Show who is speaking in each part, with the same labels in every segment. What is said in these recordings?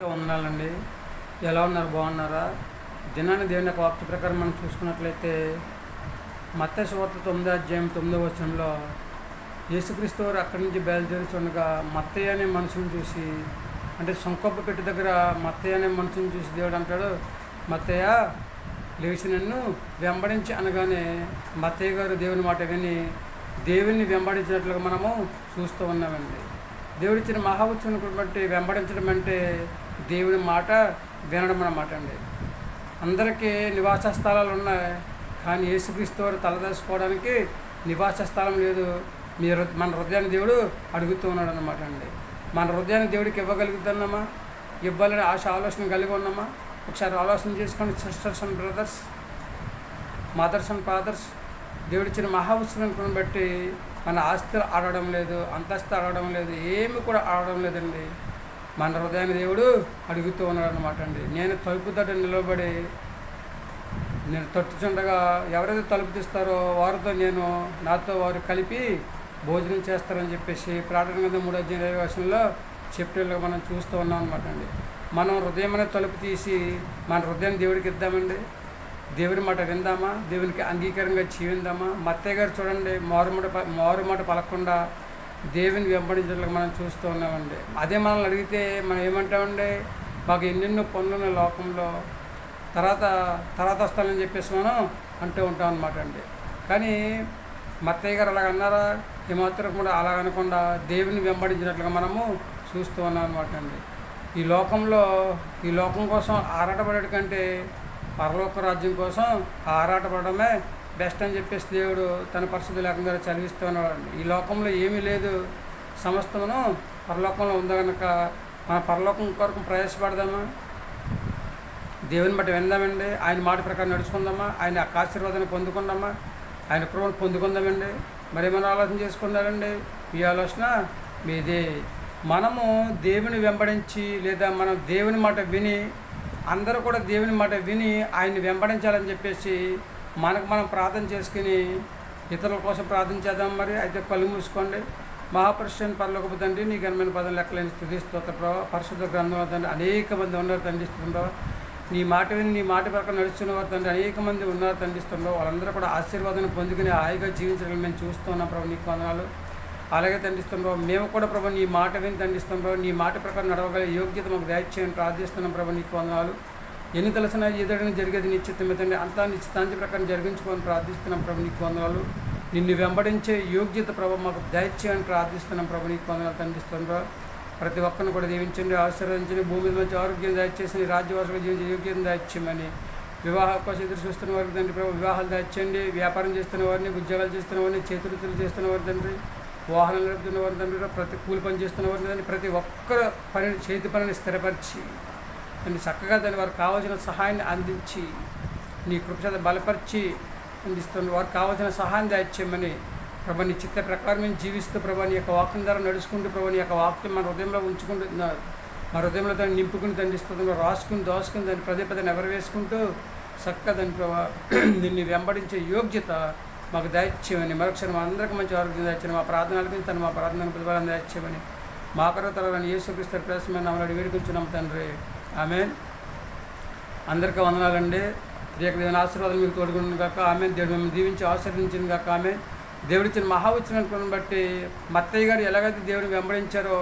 Speaker 1: ఉన్నాలండి. ఎలా ఉన్నారు? బాగున్నారా? దినాన్ని దేవుని యొక్క వాక్య ప్రకారం మనం చూసుకున్నట్లయితే మత్తయి సువార్త 9వ అధ్యాయం 9వ వచనంలో యేసుక్రీస్తు వారు అక్కడి నుంచి బయలుదేరుచుండగా మత్తయి అనే మనుషుని చూసి, అంటే సొంకొప్ప పెట్టు దగ్గర మత్తయి అనే మనుషుని చూసి దేవుడు అంటాడు, మత్తయ్య లేచి నన్ను వెంబడించి అనగానే మత్తయ్య గారు దేవుని మాట విని దేవుని వెంబడించినట్లుగా మనము చూస్తూ ఉన్నామండి. దేవుడిచ్చిన మహావచనం బట్టి వెంబడించడం అంటే దేవుని మాట వినడం అన్నమాట అండి. అందరికీ నివాస స్థలాలు ఉన్నాయి, కానీ యేసుక్రీస్తు వారు తలదాచుకోవడానికి నివాస స్థలం లేదు. మన హృదయాన్ని దేవుడు అడుగుతూ ఉన్నాడు అన్నమాట అండి. మన హృదయాన్ని దేవుడికి ఇవ్వగలుగుతున్నామా? ఇవ్వాలని ఆలోచన కలిగి ఉన్నామా? ఒకసారి ఆలోచన చేసుకోండి sisters and brothers, mothers and fathers. దేవుడిచ్చిన మహావచనం బట్టి మన ఆస్తులు ఆడడం లేదు, అంతస్తు ఆడడం లేదు, ఏమి కూడా ఆడడం లేదండి. మన హృదయాన్ని దేవుడు అడుగుతూ ఉన్నాడు అన్నమాట అండి. నేను తలుపు తట్టు నిలబడి నేను తట్టుచుండగా ఎవరైతే తలుపు తీస్తారో వారితో నాతో వారు కలిపి భోజనం చేస్తారని చెప్పేసి ప్రార్థన గ్రంథం 3వ అధ్యాయం 20వ వచనంలో చెప్పేలాగా మనం చూస్తూ ఉన్నాం అనమాట అండి. మనం హృదయం అనే తలుపు తీసి మన హృదయాన్ని దేవుడికి ఇద్దామండి. దేవుని మాట విందామా? దేవునికి అంగీకారంగా జీవిందామా? మత్తయ్య గారు చూడండి, మారుమాట పలకుండా దేవుని వెంబడించడానికి మనం చూస్తూ ఉన్నామండి. అదే మనల్ని అడిగితే మనం ఏమంటామండి? మాకు ఎన్నెన్నో పనులున్న లోకంలో తర్వాత వస్తానని చెప్పేసి మనం అంటూ ఉంటాం అనమాట అండి. కానీ మత్తయ్య గారు అలాగ అన్నారా? ఏమాత్రం కూడా అలాగ అనకుండా దేవుని వెంబడించినట్లుగా మనము చూస్తూ ఉన్నాం అనమాట అండి. ఈ లోకం కోసం ఆరాటపడే కంటే పరలోక రాజ్యం కోసం ఆరాటపడమే బెస్ట్ అని చెప్పేసి దేవుడు తన పరిస్థితి లేకుండా చదివిస్తూ ఉన్నాడు. ఈ లోకంలో ఏమీ లేదు, సమస్తమును పరలోకంలో ఉందా కనుక మన పరలోకం కొరకు ప్రయాసపడదామా? దేవుని బట్టి విందామండి. ఆయన మాట ప్రకారం నడుచుకుందామా? ఆయన ఆశీర్వాదాన్ని పొందుకుందామా? ఆయన కృపను పొందుకుందామండి. మరేమైనా ఆలోచన చేసుకున్నారండి? ఈ ఆలోచన మీదే. మనము దేవుని వెంబడించి లేదా మనం దేవుని మాట విని, అందరూ కూడా దేవుని మాట విని ఆయన్ని వెంబడించాలని చెప్పేసి మనం ప్రార్థన చేసుకుని ఇతరుల కోసం ప్రార్థన చేద్దాం. మరి అయితే కళ్ళు మూసుకోండి. మహాపురుషుని పరలోకపు తండ్రి, నీ ఘనమైన పదం లెక్కలేని స్తుతి స్తోత్ర ప్రభావ. పరిశుద్ధ గ్రంథంలో తండ్రి అనేక మంది ఉన్నారు తండ్రిస్తుండో, నీ మాట విని నీ మాట ప్రకారం నడుస్తున్న వారు తండ్రి అనేక మంది ఉన్నారు తండ్రిస్తుండో, వాళ్ళందరూ కూడా ఆశీర్వాదాన్ని పొందుకుని హాయిగా జీవించడానికి మేము చూస్తున్నాం ప్రభు. నీకు వందనాలు. అలాగే తండ్రిస్తుండో మేము కూడా ప్రభు నీ మాట విని తండ్రిస్తుండో నీ మాట ప్రకారం నడవగల యోగ్యత మాకు దయచేయని ప్రార్థిస్తున్నాం ప్రభు. నీకు వందనాలు. ఎన్ని తెలిసినా ఎదురని జరిగేది నిశ్చితమే తండ్రి, అంతా నిశ్చితాంతి ప్రకారం జరిగించుకొని ప్రార్థిస్తున్నాం ప్రభు. నీకు వందనాలు. నిన్ను వెంబడించే యోగ్యత ప్రభు మాకు దయచేయని ప్రార్థిస్తున్నాం ప్రభు. నీకు వందనాలు తండ్రిస్తుండో. ప్రతి ఒక్కరిని కూడా దీవించండి, ఆశీర్వదించండి, భూమి మీద మంచి ఆరోగ్యం దయచేసి రాజ్యవాసులు జీవించే యోగ్యతను దయచేయమని, వివాహం కోసం ఎదురు చూస్తున్న వారికి తండ్రి ప్రభు వివాహాలు దయచేయండి, వ్యాపారం చేస్తున్న వారిని, ఉద్యోగాలు చేస్తున్న వారిని, చేతులు చేస్తున్న వారి తండ్రి, వాహనాలు నడుపుతున్న వారి తండ్రి, ప్రతి కూలి పని చేస్తున్న వారిని తండ్రి, ప్రతి ఒక్కరు చేతి పనిని స్థిరపరిచి దాన్ని చక్కగా దాన్ని వారికి కావాల్సిన సహాయాన్ని అందించి నీ కృపచేత బలపరిచి అందిస్తుంది. వారికి కావాల్సిన సహాయం దయచేయమని ప్రభు నీ చిత్త ప్రకారం మేము జీవిస్తూ ప్రభు నీ యొక్క వాక్యం ద్వారా నడుచుకుంటూ ప్రభు నీ యొక్క వాక్యం మన హృదయంలో ఉంచుకుంటూ మన హృదయంలో దాన్ని నింపుకుని తండ్రిస్తుంది, రాసుకుని దోసుకుని దాన్ని పదే నెవరవేసుకుంటూ చక్కగా దాన్ని ప్రభు నిన్ను వెంబడించే యోగ్యత మాకు దయచేయమని, మరొకసారి మా అందరికీ మంచి ఆరోగ్యం దయచేయమని, మా ప్రార్థనలకు తను మా ప్రార్థనకు ప్రతిఫలం దయచేయమని, మా కరతలని యేసుక్రీస్తు ప్రవేశమైన నామములో వేడుకుంటున్నాం తండ్రి. ఆమేన్. అందరికీ వందనాలండి. రేపు దేవుని ఆశీర్వాదాలు మీకు తోడుకుని కాక ఆమేన్. దేవుడు మిమ్మల్ని దీవించి ఆశీర్వదించింది కాక ఆమేన్. దేవుడిచ్చిన మహావచనం బట్టి మత్తయ్య గారు ఎలాగైతే దేవుని వెంబడించారో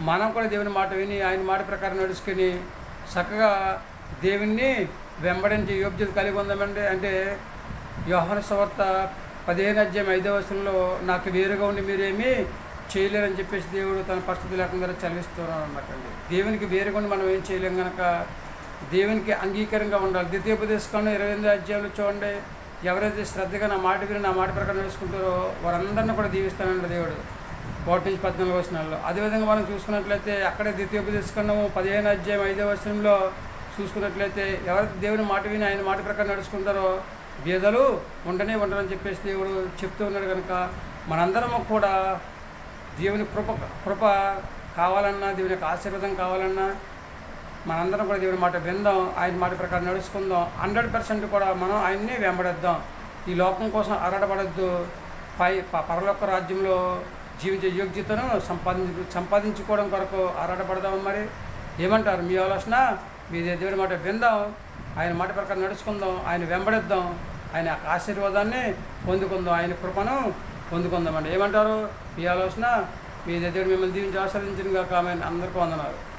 Speaker 1: మనం కూడా దేవుని మాట విని ఆయన మాట ప్రకారం నడుచుకొని చక్కగా దేవుణ్ణి వెంబడించే యోగ్యత కలిగి ఉందామండి. అంటే యోహాను సువార్త 15వ అధ్యాయం 5వ వచనంలో నాకు వేరుగా ఉండి మీరేమీ చేయలేరని చెప్పేసి దేవుడు తన పరిస్థితి లేకుండా చదివిస్తున్నాడు అనమాట అండి. దేవునికి వేరుగా ఉండి మనం ఏం చేయలేం కనుక దేవునికి అంగీకారంగా ఉండాలి. ద్వితీయోపదేశకాండం 28వ అధ్యాయంలో చూడండి, ఎవరైతే శ్రద్ధగా నా మాట విని నా మాట ప్రకారం నడుచుకుంటారో వారందరినీ కూడా దీవిస్తానండి దేవుడు 1 నుంచి 14 వచనాల్లో. అదేవిధంగా మనం చూసుకున్నట్లయితే అక్కడే ద్వితీయోపదేశకాండము 15వ అధ్యాయం 5వ వచనంలో చూసుకున్నట్లయితే ఎవరైతే దేవుని మాట విని ఆయన మాట ప్రకారం నడుచుకుంటారో బీదలు ఉండరని చెప్పేసి దేవుడు చెప్తూ ఉన్నాడు. కనుక మనందరము కూడా దేవుని కృప కావాలన్నా, దేవుని యొక్క ఆశీర్వాదం కావాలన్నా మనందరం కూడా దేవుని మాట విందాం, ఆయన మాట ప్రకారం నడుచుకుందాం. 100% కూడా మనం ఆయన్ని వెంబడిద్దాం. ఈ లోకం కోసం ఆరాటపడద్దు, పరలోక రాజ్యంలో జీవించే యోగ్యతను సంపాదించుకోవడం కొరకు ఆరాటపడదాం. మరి ఏమంటారు? మీ ఆలోచన, మీ దేవుడి మాట విందాం, ఆయన మాట ప్రకారం నడుచుకుందాం, ఆయన వెంబడిద్దాం, ఆయన ఆశీర్వాదాన్ని పొందుకుందాం, ఆయన కృపను పొందుకుందామండి. ఏమంటారు? మీ ఆలోచన, మీ దేవుడు మిమ్మల్ని దీవించి ఆశీర్వదించిన కాక ఆమె అందరికీ వందనాలు.